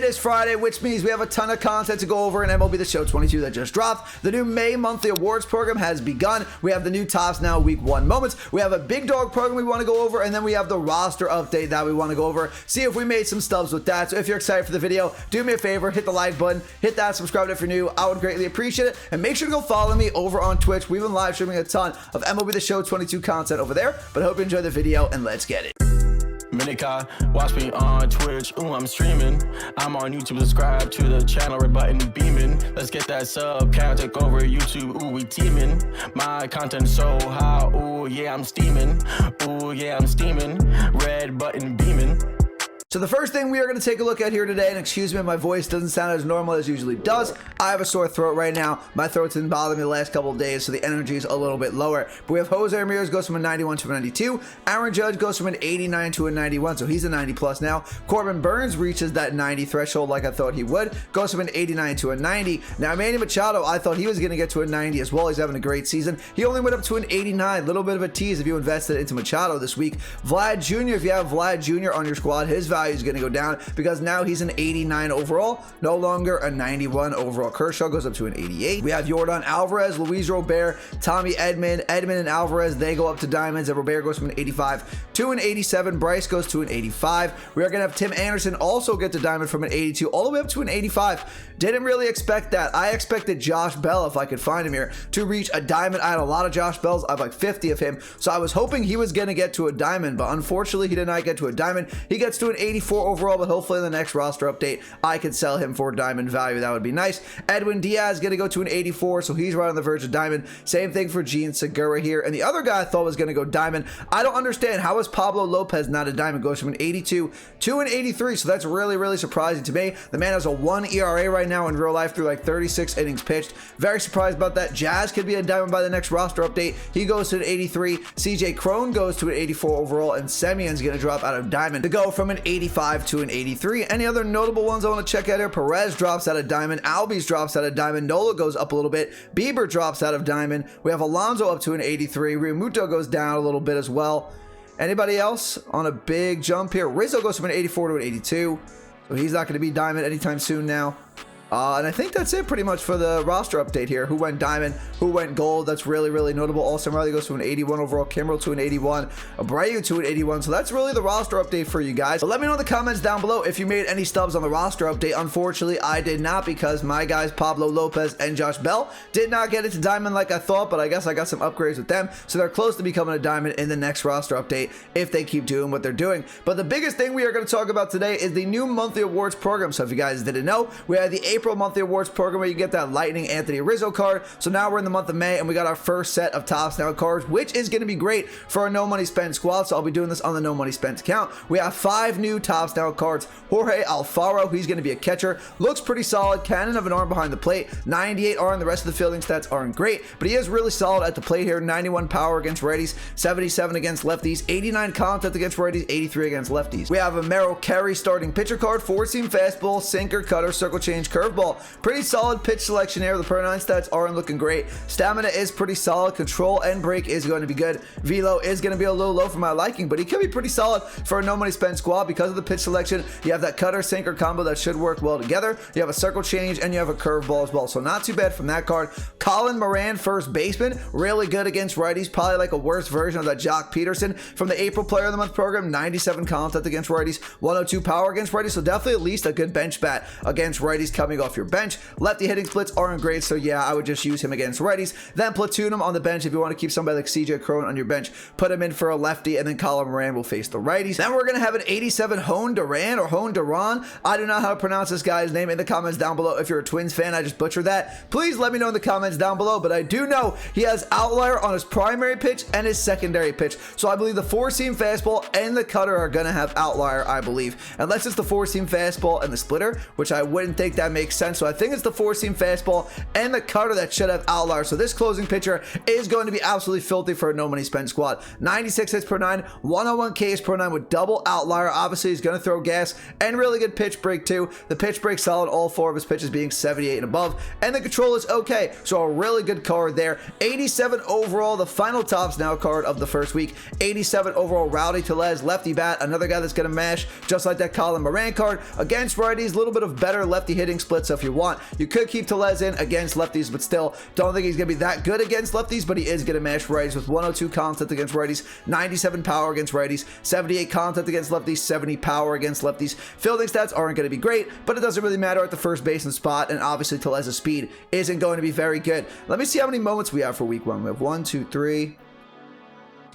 It is Friday, which means we have a ton of content to go over in MLB The Show 22 that just dropped. The new May monthly awards program has begun. We have the new Tops Now Week 1 moments. We have a big dog program we want to go over, and then we have the roster update that we want to go over. See if we made some stubs with that. So if you're excited for the video, do me a favor, hit the like button, hit that subscribe if you're new. I would greatly appreciate it. And make sure to go follow me over on Twitch. We've been live streaming a ton of MLB The Show 22 content over there. But I hope you enjoy the video, and let's get it. Minika, watch me on Twitch, ooh, I'm streaming. I'm on YouTube, subscribe to the channel, red button beaming. Let's get that sub count, take over YouTube, ooh, we teaming. My content so high, ooh, yeah, I'm steaming. Ooh, yeah, I'm steaming. Red button beaming. So the first thing we are going to take a look at here today, and excuse me, my voice doesn't sound as normal as it usually does. I have a sore throat right now. My throat's been bothering me the last couple of days, so the energy is a little bit lower. But we have Jose Ramirez goes from a 91 to a 92. Aaron Judge goes from an 89 to a 91, so he's a 90 plus now. Corbin Burns reaches that 90 threshold like I thought he would. Goes from an 89 to a 90. Now, Manny Machado, I thought he was going to get to a 90 as well. He's having a great season. He only went up to an 89. Little bit of a tease if you invested into Machado this week. Vlad Jr., if you have Vlad Jr. on your squad, his value is going to go down because now he's an 89 overall, no longer a 91 overall. Kershaw goes up to an 88. We have Yordan Alvarez, Luis Robert, Tommy Edman. Edman and Alvarez, they go up to diamonds, and Robert goes from an 85 to an 87. Bryce goes to an 85. We are going to have Tim Anderson also get to diamond from an 82 all the way up to an 85. Didn't really expect that. I expected Josh Bell, if I could find him here, to reach a diamond. I had a lot of Josh Bells. I have like 50 of him, so I was hoping he was going to get to a diamond, but unfortunately he did not get to a diamond. He gets to an 84 overall, but hopefully in the next roster update I can sell him for diamond value. That would be nice. Edwin Diaz going to go to an 84, so he's right on the verge of diamond. Same thing for Gene Segura here. And the other guy I thought was going to go diamond, I don't understand how is Pablo Lopez not a diamond. Goes from an 82 to an 83, so that's really surprising to me. The man has a 1 ERA right now in real life through like 36 innings pitched. Very surprised about that. Jazz could be a diamond by the next roster update. He goes to an 83. CJ Cron goes to an 84 overall, and Semion's going to drop out of diamond to go from an 85 to an 83. Any other notable ones I want to check out here? Perez drops out of diamond. Albies drops out of diamond. Nola goes up a little bit. Bieber drops out of diamond. We have Alonso up to an 83. Realmuto goes down a little bit as well. Anybody else on a big jump here? Rizzo goes from an 84 to an 82. So he's not going to be diamond anytime soon now. And I think that's it pretty much for the roster update here. Who went diamond, who went gold. That's really notable. Austin Riley goes to an 81 overall. Kimbrel to an 81. Abreu to an 81. So that's really the roster update for you guys. But let me know in the comments down below if you made any stubs on the roster update. Unfortunately, I did not because my guys Pablo Lopez and Josh Bell did not get it to diamond like I thought, but I guess I got some upgrades with them. So they're close to becoming a diamond in the next roster update if they keep doing what they're doing. But the biggest thing we are going to talk about today is the new monthly awards program. So if you guys didn't know, we had the April monthly awards program where you get that Lightning Anthony Rizzo card. So now we're in the month of May and we got our first set of Tops Now cards, which is going to be great for our no money spent squad. So I'll be doing this on the no money spent account. We have 5 new Tops Now cards. Jorge Alfaro, he's going to be a catcher, looks pretty solid. Cannon of an arm behind the plate, 98 arm. The rest of the fielding stats aren't great, but he is really solid at the plate here. 91 power against righties, 77 against lefties, 89 contact against righties, 83 against lefties. We have a Merrill Carey starting pitcher card, 4-seam fastball, sinker, cutter, circle change, curveball. Pretty solid pitch selection here. The per 9 stats aren't looking great. Stamina is pretty solid. Control and break is going to be good. Velo is going to be a little low for my liking, but he could be pretty solid for a no money spent squad because of the pitch selection. You have that cutter sinker combo that should work well together. You have a circle change and you have a curveball as well. So not too bad from that card. Colin Moran, first baseman, really good against righties. Probably like a worse version of that Jock Peterson from the April Player of the Month program. 97 contact against righties, 102 power against righties. So definitely at least a good bench bat against righties coming off your bench. Lefty hitting splits aren't great, so yeah, I would just use him against righties. Then platoon him on the bench if you want to keep somebody like CJ Cron on your bench. Put him in for a lefty, and then Colin Moran will face the righties. Then we're going to have an 87 Hone Duran or Hone Duran. I do not know how to pronounce this guy's name. In the comments down below, if you're a Twins fan, I just butchered that. Please let me know in the comments down below, but I do know he has outlier on his primary pitch and his secondary pitch. So I believe the 4-seam fastball and the cutter are going to have outlier, I believe. Unless it's the 4-seam fastball and the splitter, which I wouldn't think that makes makes sense. So I think it's the 4-seam fastball and the cutter that should have outliers. So this closing pitcher is going to be absolutely filthy for a no money spent squad. 96 hits per 9, 101 Ks per 9 with double outlier. Obviously, he's going to throw gas and really good pitch break too. The pitch break solid, all 4 of his pitches being 78 and above, and the control is okay. So a really good card there. 87 overall, the final tops now card of the first week. 87 overall, Rowdy Tellez, lefty bat, another guy that's going to mash just like that Colin Moran card. Against righties, a little bit of better lefty hitting split, so if you want, you could keep Tellez in against lefties, but still don't think he's going to be that good against lefties, but he is going to mash righties with 102 contact against righties, 97 power against righties, 78 contact against lefties, 70 power against lefties. Fielding stats aren't going to be great, but it doesn't really matter at the first baseman spot, and obviously Tellez's speed isn't going to be very good. Let me see how many moments we have for week 1. We have 1, 2, 3.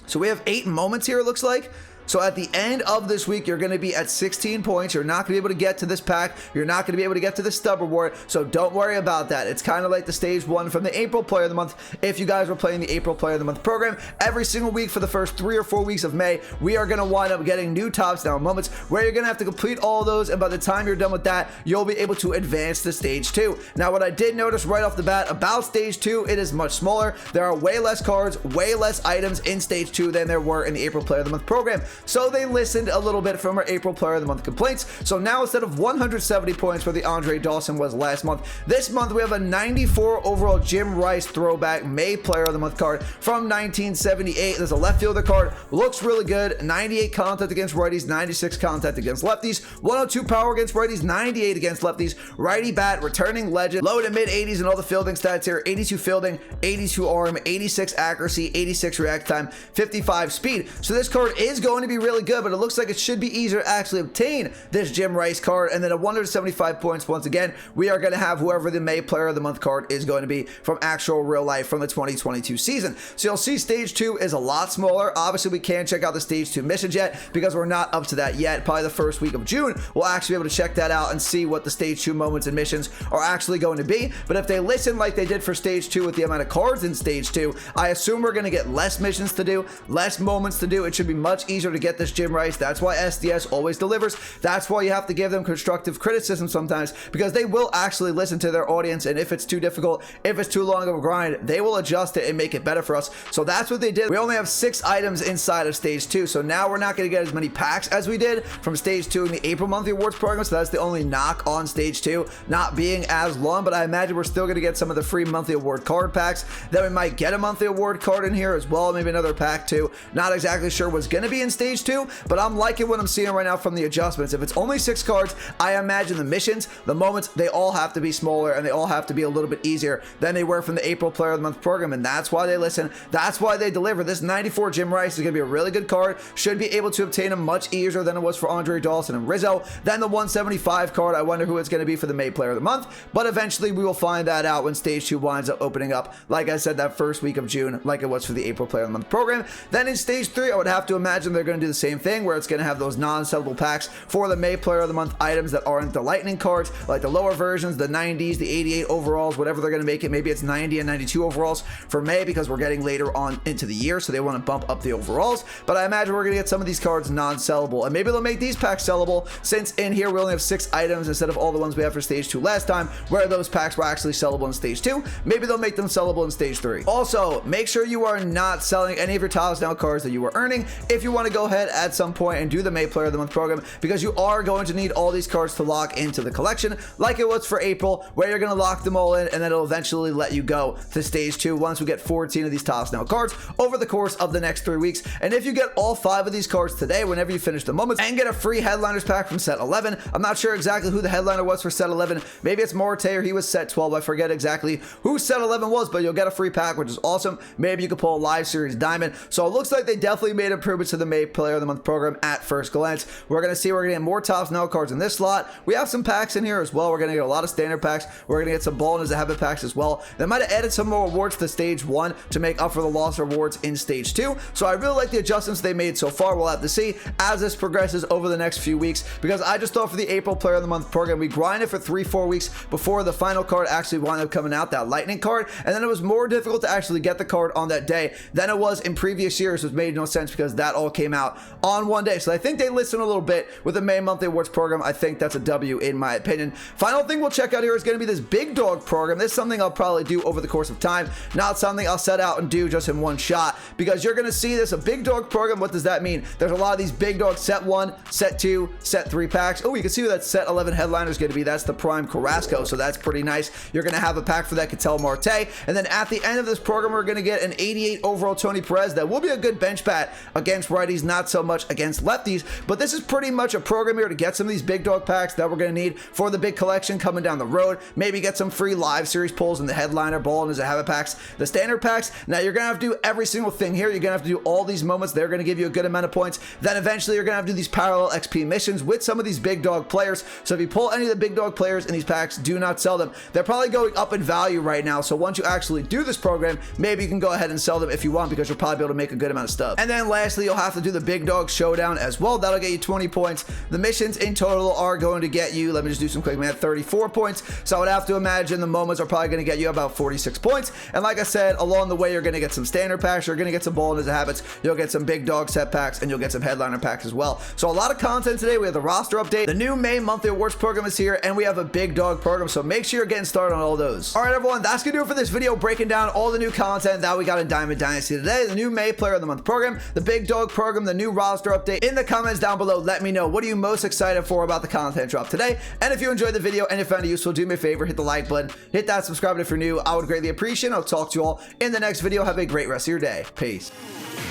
So we have 8 moments here, it looks like. So at the end of this week, you're going to be at 16 points. You're not going to be able to get to this pack. You're not going to be able to get to the stub reward. So don't worry about that. It's kind of like the stage 1 from the April Player of the Month. If you guys were playing the April Player of the Month program, every single week for the first 3 or 4 weeks of May, we are going to wind up getting new tops down moments where you're going to have to complete all of those. And by the time you're done with that, you'll be able to advance to stage 2. Now, what I did notice right off the bat about stage 2, it is much smaller. There are way less cards, way less items in stage 2 than there were in the April Player of the Month program. So they listened a little bit from our April Player of the Month complaints. So now instead of 170 points where the Andre Dawson was last month, this month we have a 94 overall Jim Rice throwback May Player of the Month card from 1978. There's a left fielder card, looks really good. 98 contact against righties, 96 contact against lefties, 102 power against righties, 98 against lefties. Righty bat, returning legend, low to mid 80s and all the fielding stats here. 82 fielding, 82 arm, 86 accuracy, 86 react time, 55 speed. So this card is going to be really good, but it looks like it should be easier to actually obtain this Jim Rice card. And then at 175 points, once again, we are going to have whoever the May Player of the Month card is going to be from actual real life from the 2022 season. So you'll see stage 2 is a lot smaller. Obviously, we can't check out the stage 2 missions yet because we're not up to that yet. Probably the first week of June, we'll actually be able to check that out and see what the stage 2 moments and missions are actually going to be. But if they listen like they did for stage 2 with the amount of cards in stage 2, I assume we're going to get less missions to do, less moments to do. It should be much easier to get this Jim Rice. That's why SDS always delivers. That's why you have to give them constructive criticism sometimes, because they will actually listen to their audience, and if it's too difficult, if it's too long of a grind, they will adjust it and make it better for us. So that's what they did. We only have 6 items inside of stage 2, so now we're not going to get as many packs as we did from stage 2 in the April monthly awards program. So that's the only knock on stage 2 not being as long, but I imagine we're still going to get some of the free monthly award card packs. Then we might get a monthly award card in here as well, maybe another pack too. Not exactly sure what's going to be in stage 2, but I'm liking what I'm seeing right now from the adjustments. If it's only 6 cards, I imagine the missions, the moments, they all have to be smaller and they all have to be a little bit easier than they were from the April Player of the Month program, and that's why they listen. That's why they deliver. This 94 Jim Rice is going to be a really good card. Should be able to obtain him much easier than it was for Andre Dawson and Rizzo. Then the 175 card, I wonder who it's going to be for the May Player of the Month, but eventually we will find that out when stage 2 winds up opening up, like I said, that first week of June, like it was for the April Player of the Month program. Then in stage 3, I would have to imagine they're going to do the same thing, where it's going to have those non-sellable packs for the May Player of the Month items that aren't the lightning cards, like the lower versions, the 90s, the 88 overalls, whatever they're going to make it. Maybe it's 90 and 92 overalls for May because we're getting later on into the year, so they want to bump up the overalls. But I imagine we're going to get some of these cards non-sellable, and maybe they'll make these packs sellable, since in here we only have 6 items instead of all the ones we have for stage 2 last time, where those packs were actually sellable in stage 2. Maybe they'll make them sellable in stage 3. Also, make sure you are not selling any of your Tiles Now cards that you are earning if you want to go ahead at some point and do the May Player of the Month program, because you are going to need all these cards to lock into the collection, like it was for April, where you're going to lock them all in and then it'll eventually let you go to stage 2 once we get 14 of these Tiles Now cards over the course of the next 3 weeks. And if you get all 5 of these cards today, whenever you finish the moments, and get a free headliners pack from set 11, I'm not sure exactly who the headliner was for set 11. Maybe it's Morte or he was set 12. I forget exactly who set 11 was, but you'll get a free pack, which is awesome. Maybe you could pull a live series diamond. So it looks like they definitely made improvements to the May Player of the Month program at first glance. We're going to see, we're going to get more Tiles Now cards in this slot. We have some packs in here as well. We're going to get a lot of standard packs. We're going to get some ball as a habit packs as well. They might have added some more awards to stage 1 to make up for the lost rewards in stage 2. So I really like the adjustments they made so far. We'll have to see as this progresses over the next few weeks, because I just thought for the April Player of the Month program, we grinded for 3-4 weeks before the final card actually wound up coming out, that lightning card, and then it was more difficult to actually get the card on that day than it was in previous years, which made no sense because that all came out on one day. So I think they listen a little bit with the May monthly awards program. I think that's a W in my opinion. Final thing we'll check out here is going to be this big dog program. This is something I'll probably do over the course of time, not something I'll set out and do just in one shot, because you're going to see this, a big dog program. What does that mean? There's a lot of these big dogs, set 1, set 2, set 3 packs. Oh, you can see who that set 11 headliner is going to be. That's the Prime Carrasco, so that's pretty nice. You're going to have a pack for that Ketel Marte, and then at the end of this program, we're going to get an 88 overall Tony Perez. That will be a good bench bat against righties, not so much against lefties, but this is pretty much a program here to get some of these big dog packs that we're going to need for the big collection coming down the road. Maybe get some free live series pulls in the headliner bowl and as a habit packs, the standard packs. Now you're going to have to do every single thing here. You're going to have to do all these moments. They're going to give you a good amount of points. Then eventually you're going to have to do these parallel XP missions with some of these big dog players. So if you pull any of the big dog players in these packs, do not sell them. They're probably going up in value right now. So once you actually do this program, maybe you can go ahead and sell them if you want, because you'll probably be able to make a good amount of stuff. And then lastly, you'll have to do the big dog showdown as well. That'll get you 20 points. The missions in total are going to get you, let me just do some quick math, 34 points. So I would have to imagine the moments are probably going to get you about 46 points. And like I said, along the way, you're going to get some standard packs, you're going to get some ball and as a habits, you'll get some big dog set packs, and you'll get some headliner packs as well. So a lot of content today. We have the roster update, the new May monthly awards program is here, and we have a big dog program. So make sure you're getting started on all those. All right, everyone, that's going to do it for this video, breaking down all the new content that we got in Diamond Dynasty today. The new May player of the month program, the big dog program, the new roster update. In the comments down below, let me know, what are you most excited for about the content drop today? And if you enjoyed the video and you found it useful, do me a favor, hit the like button, hit that subscribe button if you're new. I would greatly appreciate it. I'll talk to you all in the next video. Have a great rest of your day. Peace.